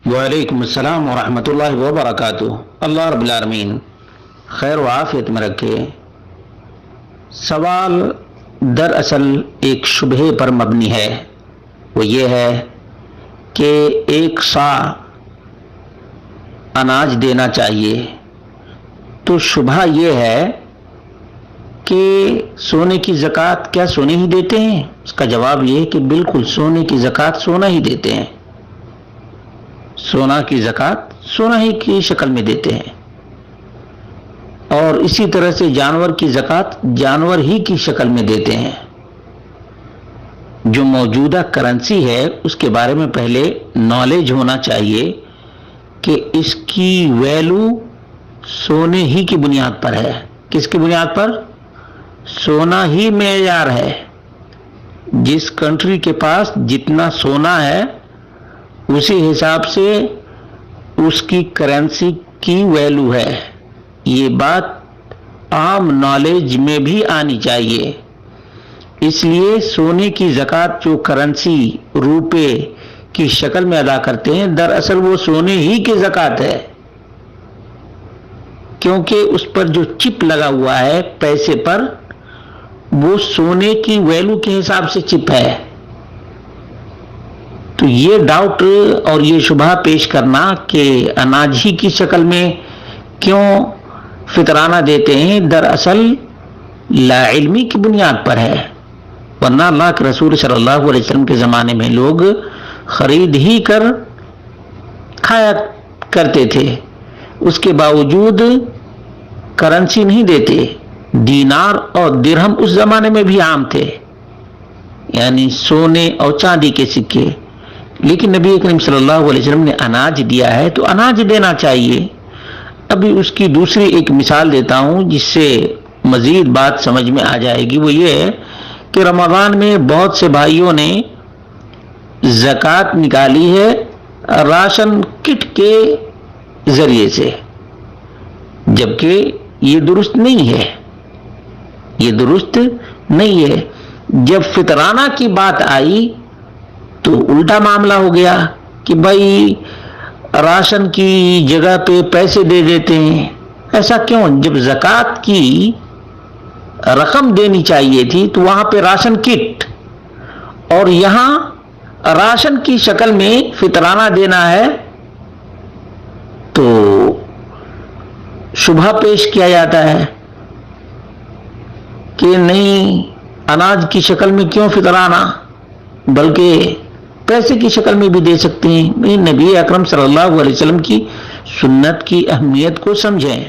وعلیکم السلام ورحمۃ اللہ وبرکاتہ۔ اللہ رب العالمین خیر و عافیت میں رکھے۔ سوال دراصل ایک شبہے پر مبنی ہے، وہ یہ ہے کہ ایک سا اناج دینا چاہیے، تو شبہ یہ ہے کہ سونے کی زکوٰۃ کیا سونے ہی دیتے ہیں؟ اس کا جواب یہ ہے کہ بالکل سونے کی زکوٰۃ سونا ہی دیتے ہیں، سونا کی زکوٰۃ سونا ہی کی شکل میں دیتے ہیں، اور اسی طرح سے جانور کی زکوٰۃ جانور ہی کی شکل میں دیتے ہیں۔ جو موجودہ کرنسی ہے اس کے بارے میں پہلے نالج ہونا چاہیے کہ اس کی ویلو سونے ہی کی بنیاد پر ہے۔ کس کی بنیاد پر؟ سونا ہی معیار ہے۔ جس کنٹری کے پاس جتنا سونا ہے اسی حساب سے اس کی کرنسی کی ویلو ہے۔ یہ بات عام نالج میں بھی آنی چاہیے۔ اس لیے سونے کی زکوٰۃ جو کرنسی روپے کی شکل میں ادا کرتے ہیں، دراصل وہ سونے ہی کی زکوٰۃ ہے، کیونکہ اس پر جو چپ لگا ہوا ہے پیسے پر، وہ سونے کی ویلو کے حساب سے چپ ہے۔ تو یہ ڈاؤٹ اور یہ شبہ پیش کرنا کہ اناج ہی کی شکل میں کیوں فطرانہ دیتے ہیں، دراصل لا علمی کی بنیاد پر ہے، ورنہ اللہ کے رسول صلی اللہ علیہ وسلم کے زمانے میں لوگ خرید ہی کر کھایا کرتے تھے، اس کے باوجود کرنسی نہیں دیتے۔ دینار اور درہم اس زمانے میں بھی عام تھے، یعنی سونے اور چاندی کے سکے، لیکن نبی کریم صلی اللہ علیہ وسلم نے اناج دیا ہے تو اناج دینا چاہیے۔ ابھی اس کی دوسری ایک مثال دیتا ہوں جس سے مزید بات سمجھ میں آ جائے گی، وہ یہ ہے کہ رمضان میں بہت سے بھائیوں نے زکوٰۃ نکالی ہے راشن کٹ کے ذریعے سے، جبکہ یہ درست نہیں ہے، یہ درست نہیں ہے۔ جب فطرانہ کی بات آئی تو الٹا معاملہ ہو گیا کہ بھائی راشن کی جگہ پہ پیسے دے دیتے ہیں۔ ایسا کیوں؟ جب زکوٰۃ کی رقم دینی چاہیے تھی تو وہاں پہ راشن کٹ، اور یہاں راشن کی شکل میں فطرانہ دینا ہے، تو شبہ پیش کیا جاتا ہے کہ نہیں، اناج کی شکل میں کیوں فطرانہ، بلکہ پیسے کی شکل میں بھی دے سکتے ہیں۔ نبی اکرم صلی اللہ علیہ وسلم کی سنت کی اہمیت کو سمجھیں۔